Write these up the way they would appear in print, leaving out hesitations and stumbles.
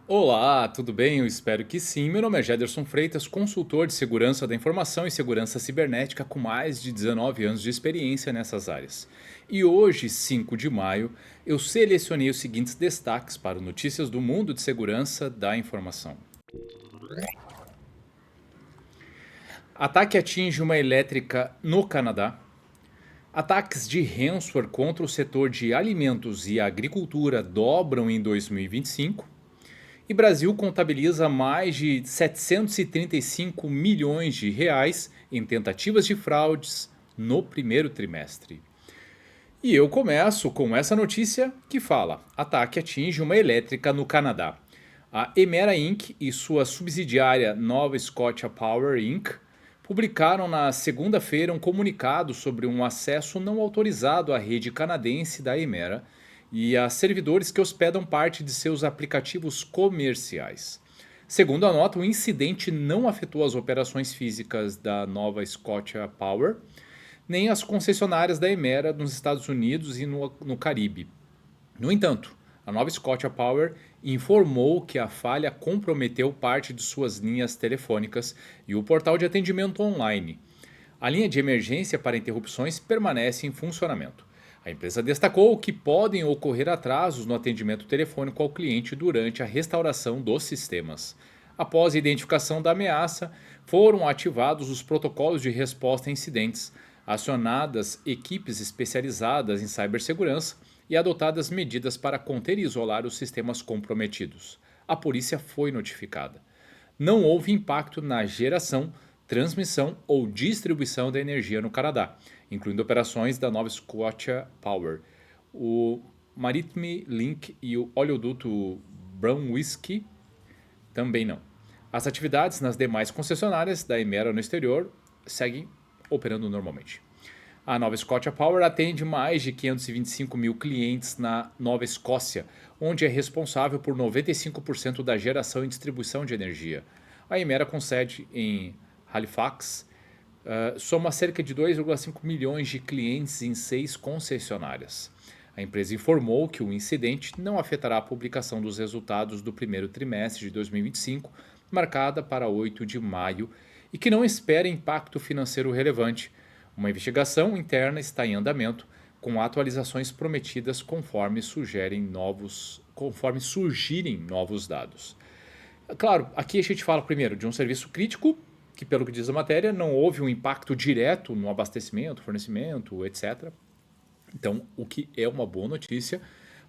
Olá, tudo bem? Eu espero que sim. Meu nome é Jederson Freitas, consultor de segurança da informação e segurança cibernética com mais de 19 anos de experiência nessas áreas. E hoje, 5 de maio, eu selecionei os seguintes destaques para o Notícias do Mundo de Segurança da Informação. Ataque atinge uma elétrica no Canadá. Ataques de ransomware contra o setor de alimentos e agricultura dobram em 2025. E Brasil contabiliza mais de 735 milhões de reais em tentativas de fraudes no primeiro trimestre. E eu começo com essa notícia que fala: ataque atinge uma elétrica no Canadá. A Emera Inc. e sua subsidiária Nova Scotia Power Inc. publicaram na segunda-feira um comunicado sobre um acesso não autorizado à rede canadense da Emera e a servidores que hospedam parte de seus aplicativos comerciais. Segundo a nota, o incidente não afetou as operações físicas da Nova Scotia Power, nem as concessionárias da Emera nos Estados Unidos e no Caribe. No entanto, a Nova Scotia Power informou que a falha comprometeu parte de suas linhas telefônicas e o portal de atendimento online. A linha de emergência para interrupções permanece em funcionamento. A empresa destacou que podem ocorrer atrasos no atendimento telefônico ao cliente durante a restauração dos sistemas. Após a identificação da ameaça, foram ativados os protocolos de resposta a incidentes, acionadas equipes especializadas em cibersegurança e adotadas medidas para conter e isolar os sistemas comprometidos. A polícia foi notificada. Não houve impacto na geração, transmissão ou distribuição da energia no Canadá, incluindo operações da Nova Scotia Power, o Maritime Link e o oleoduto Brunswick também não. As atividades nas demais concessionárias da Emera no exterior seguem operando normalmente. A Nova Scotia Power atende mais de 525 mil clientes na Nova Escócia, onde é responsável por 95% da geração e distribuição de energia. A Emera, com sede em Halifax, soma cerca de 2,5 milhões de clientes em 6 concessionárias. A empresa informou que o incidente não afetará a publicação dos resultados do primeiro trimestre de 2025, marcada para 8 de maio, e que não espera impacto financeiro relevante. Uma investigação interna está em andamento, com atualizações prometidas conforme surgirem novos dados. Claro, aqui a gente fala primeiro de um serviço crítico, que pelo que diz a matéria, não houve um impacto direto no abastecimento, fornecimento, etc. Então, o que é uma boa notícia,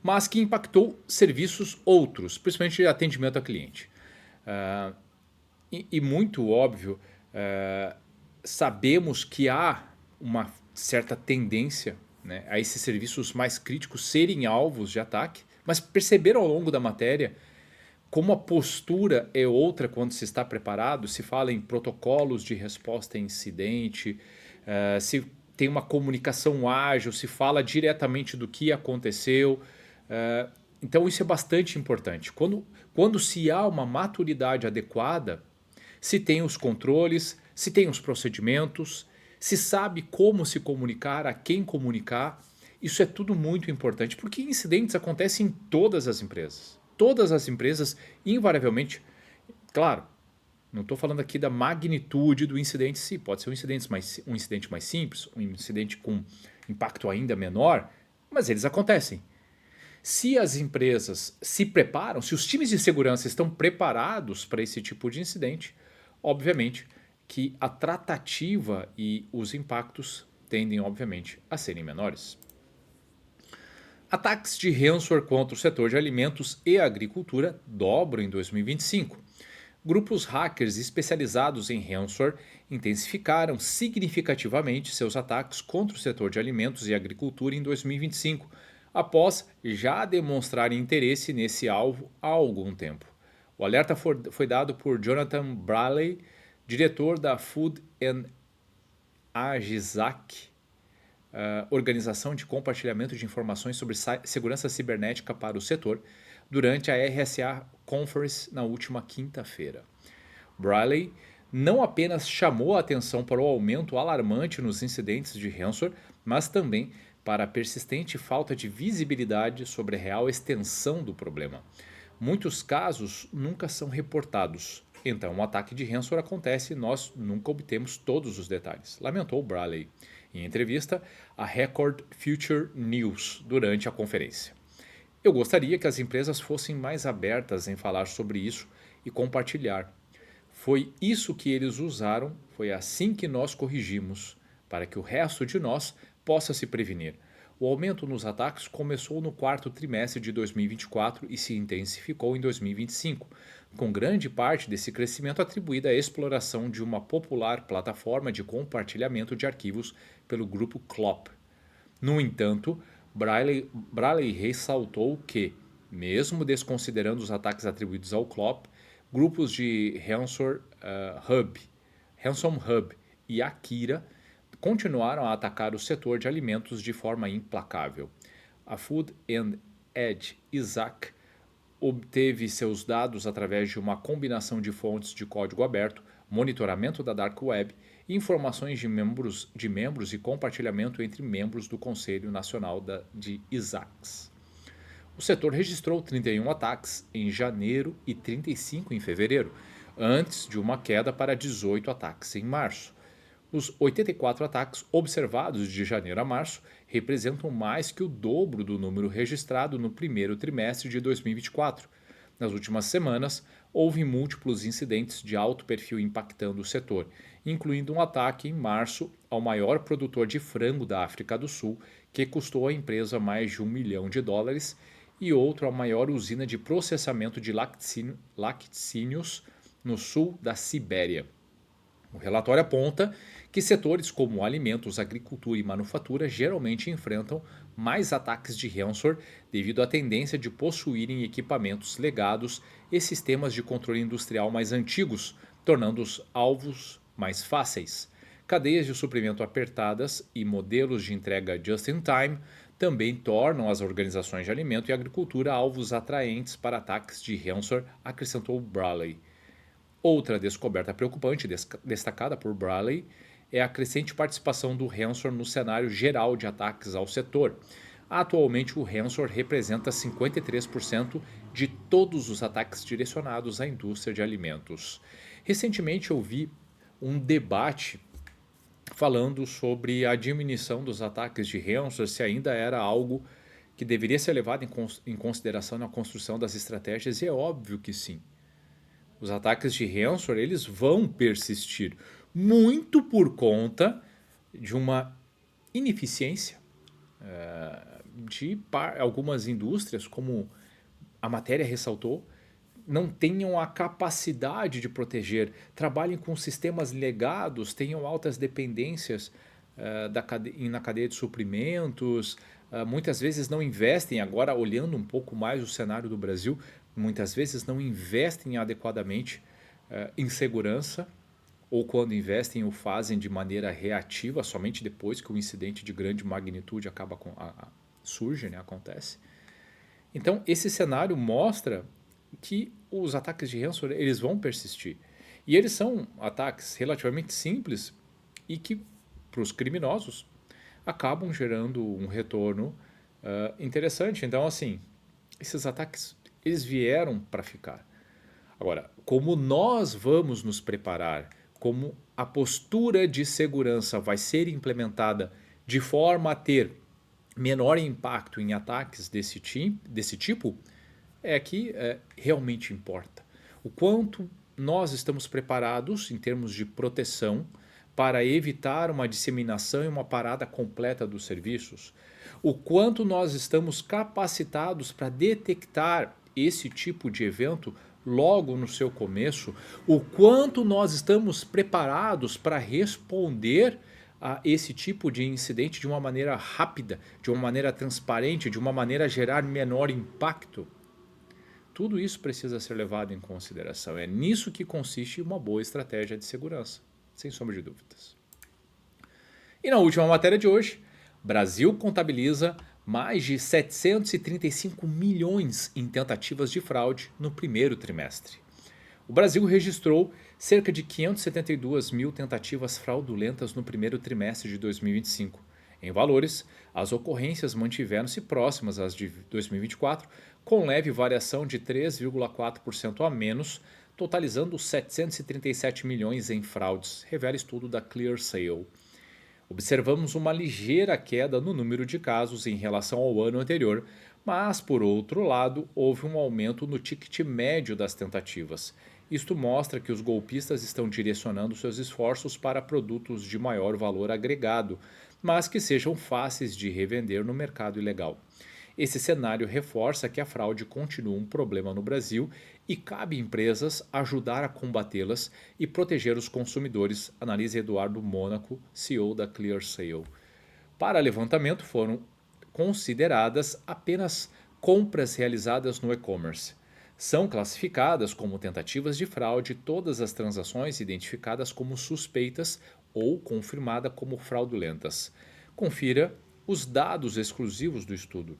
mas que impactou serviços outros, principalmente de atendimento a cliente. Uh, e muito óbvio, sabemos que há uma certa tendência, né, a esses serviços mais críticos serem alvos de ataque, mas perceberam ao longo da matéria como a postura é outra quando se está preparado, se fala em protocolos de resposta a incidente, se tem uma comunicação ágil, se fala diretamente do que aconteceu. Então isso é bastante importante. Quando se há uma maturidade adequada, se tem os controles, se tem os procedimentos, se sabe como se comunicar, a quem comunicar, isso é tudo muito importante, porque incidentes acontecem em todas as empresas. Todas as empresas, invariavelmente, claro, não estou falando aqui da magnitude do incidente em si, pode ser um incidente mais simples, um incidente com impacto ainda menor, mas eles acontecem. Se as empresas se preparam, se os times de segurança estão preparados para esse tipo de incidente, obviamente que a tratativa e os impactos tendem, obviamente, a serem menores. Ataques de ransomware contra o setor de alimentos e agricultura dobram em 2025. Grupos hackers especializados em ransomware intensificaram significativamente seus ataques contra o setor de alimentos e agricultura em 2025, após já demonstrarem interesse nesse alvo há algum tempo. O alerta foi dado por Jonathan Braley, diretor da Food and Agisac, Organização de Compartilhamento de Informações sobre Segurança Cibernética para o Setor, durante a RSA Conference na última quinta-feira. Braley não apenas chamou a atenção para o aumento alarmante nos incidentes de ransomware, mas também para a persistente falta de visibilidade sobre a real extensão do problema. Muitos casos nunca são reportados. Então, um ataque de ransomware acontece e nós nunca obtemos todos os detalhes, lamentou Bradley em entrevista à Record Future News durante a conferência. Eu gostaria que as empresas fossem mais abertas em falar sobre isso e compartilhar. Foi isso que eles usaram, foi assim que nós corrigimos, para que o resto de nós possa se prevenir. O aumento nos ataques começou no quarto trimestre de 2024 e se intensificou em 2025, com grande parte desse crescimento atribuída à exploração de uma popular plataforma de compartilhamento de arquivos pelo grupo Clop. No entanto, Bradley ressaltou que, mesmo desconsiderando os ataques atribuídos ao Clop, grupos de Ransom Hub e Akira continuaram a atacar o setor de alimentos de forma implacável. A Food and Edge Isaac obteve seus dados através de uma combinação de fontes de código aberto, monitoramento da Dark Web, informações de membros e compartilhamento entre membros do Conselho Nacional de Isaacs. O setor registrou 31 ataques em janeiro e 35 em fevereiro, antes de uma queda para 18 ataques em março. Os 84 ataques observados de janeiro a março representam mais que o dobro do número registrado no primeiro trimestre de 2024. Nas últimas semanas, houve múltiplos incidentes de alto perfil impactando o setor, incluindo um ataque em março ao maior produtor de frango da África do Sul, que custou à empresa mais de $1 milhão, e outro à maior usina de processamento de laticínios no sul da Sibéria. O relatório aponta que setores como alimentos, agricultura e manufatura geralmente enfrentam mais ataques de ransomware devido à tendência de possuírem equipamentos legados e sistemas de controle industrial mais antigos, tornando-os alvos mais fáceis. Cadeias de suprimento apertadas e modelos de entrega just-in-time também tornam as organizações de alimento e agricultura alvos atraentes para ataques de ransomware, acrescentou Bradley. Outra descoberta preocupante destacada por Bradley é a crescente participação do ransomware no cenário geral de ataques ao setor. Atualmente, o ransomware representa 53% de todos os ataques direcionados à indústria de alimentos. Recentemente, eu vi um debate falando sobre a diminuição dos ataques de ransomware, se ainda era algo que deveria ser levado em consideração na construção das estratégias, e é óbvio que sim. Os ataques de ransomware eles vão persistir, muito por conta de uma ineficiência de algumas indústrias, como a matéria ressaltou, não tenham a capacidade de proteger, trabalhem com sistemas legados, tenham altas dependências na cadeia de suprimentos, muitas vezes não investem, agora olhando um pouco mais o cenário do Brasil, muitas vezes não investem adequadamente em segurança, ou quando investem o fazem de maneira reativa, somente depois que o incidente de grande magnitude surge, né, acontece. Então esse cenário mostra que os ataques de ransomware eles vão persistir. E eles são ataques relativamente simples e que, para os criminosos, acabam gerando um retorno interessante. Então, assim, esses ataques eles vieram para ficar. Agora, como nós vamos nos preparar, como a postura de segurança vai ser implementada de forma a ter menor impacto em ataques desse tipo, é que realmente importa. O quanto nós estamos preparados em termos de proteção para evitar uma disseminação e uma parada completa dos serviços, o quanto nós estamos capacitados para detectar esse tipo de evento logo no seu começo, o quanto nós estamos preparados para responder a esse tipo de incidente de uma maneira rápida, de uma maneira transparente, de uma maneira a gerar menor impacto. Tudo isso precisa ser levado em consideração. É nisso que consiste uma boa estratégia de segurança, sem sombra de dúvidas. E na última matéria de hoje, Brasil contabiliza mais de 735 milhões em tentativas de fraude no primeiro trimestre. O Brasil registrou cerca de 572 mil tentativas fraudulentas no primeiro trimestre de 2025. Em valores, as ocorrências mantiveram-se próximas às de 2024, com leve variação de 3,4% a menos, totalizando 737 milhões em fraudes, revela estudo da ClearSale. Observamos uma ligeira queda no número de casos em relação ao ano anterior, mas, por outro lado, houve um aumento no ticket médio das tentativas. Isto mostra que os golpistas estão direcionando seus esforços para produtos de maior valor agregado, mas que sejam fáceis de revender no mercado ilegal. Esse cenário reforça que a fraude continua um problema no Brasil e cabe empresas ajudar a combatê-las e proteger os consumidores, analisa Eduardo Mônaco, CEO da ClearSale. Para levantamento foram consideradas apenas compras realizadas no e-commerce. São classificadas como tentativas de fraude todas as transações identificadas como suspeitas ou confirmadas como fraudulentas. Confira os dados exclusivos do estudo.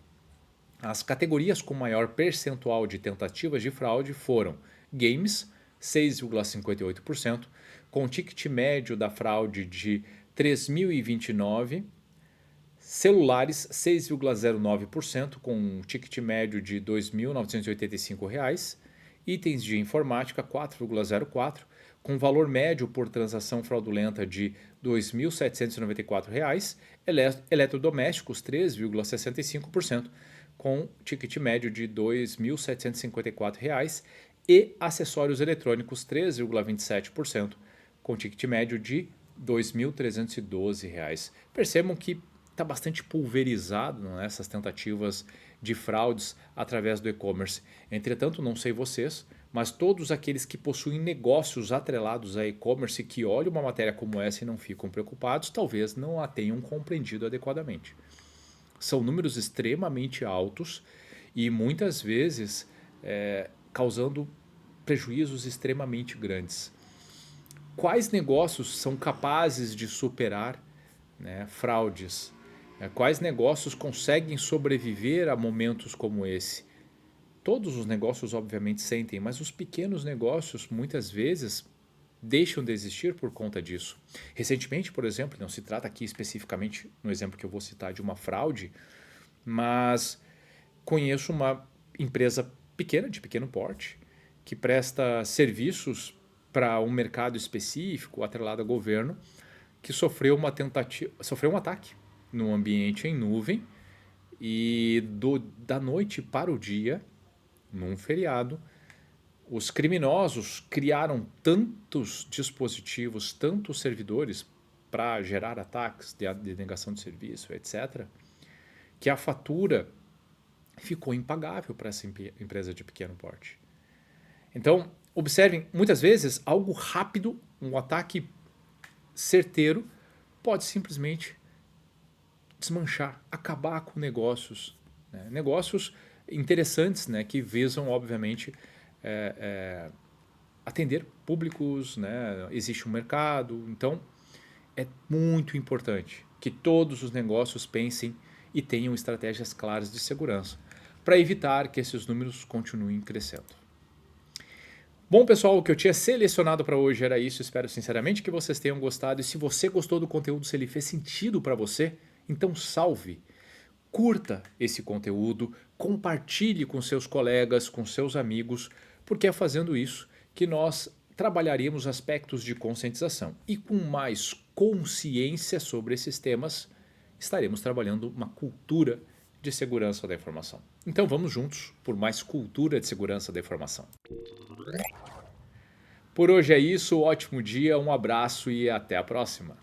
As categorias com maior percentual de tentativas de fraude foram games, 6,58%, com ticket médio da fraude de R$ 3.029, celulares, 6,09%, com um ticket médio de R$ 2.985, itens de informática, 4,04%, com valor médio por transação fraudulenta de R$ 2.794, eletrodomésticos, 3,65%, com ticket médio de R$ 2.754 e acessórios eletrônicos 3,27%, com ticket médio de R$ 2.312. Percebam que está bastante pulverizado, não é, essas tentativas de fraudes através do e-commerce. Entretanto, não sei vocês, mas todos aqueles que possuem negócios atrelados a e-commerce que olham uma matéria como essa e não ficam preocupados, talvez não a tenham compreendido adequadamente. São números extremamente altos e muitas vezes causando prejuízos extremamente grandes. Quais negócios são capazes de superar, né, fraudes? Quais negócios conseguem sobreviver a momentos como esse? Todos os negócios obviamente sentem, mas os pequenos negócios muitas vezes deixam de existir por conta disso. Recentemente, por exemplo, não se trata aqui especificamente, no exemplo que eu vou citar, de uma fraude, mas conheço uma empresa pequena, de pequeno porte, que presta serviços para um mercado específico, atrelado a governo, que sofreu um ataque num ambiente em nuvem e da noite para o dia, num feriado, os criminosos criaram tantos dispositivos, tantos servidores para gerar ataques de negação de serviço, etc., que a fatura ficou impagável para essa empresa de pequeno porte. Então, observem, muitas vezes algo rápido, um ataque certeiro, pode simplesmente desmanchar, acabar com negócios, né? Negócios interessantes, né, que visam, obviamente, atender públicos, né? Existe um mercado, então é muito importante que todos os negócios pensem e tenham estratégias claras de segurança para evitar que esses números continuem crescendo. Bom, pessoal, o que eu tinha selecionado para hoje era isso. Espero sinceramente que vocês tenham gostado. E se você gostou do conteúdo, se ele fez sentido para você, então salve, curta esse conteúdo, compartilhe com seus colegas, com seus amigos, porque é fazendo isso que nós trabalharemos aspectos de conscientização. E com mais consciência sobre esses temas, estaremos trabalhando uma cultura de segurança da informação. Então vamos juntos por mais cultura de segurança da informação. Por hoje é isso, ótimo dia, um abraço e até a próxima.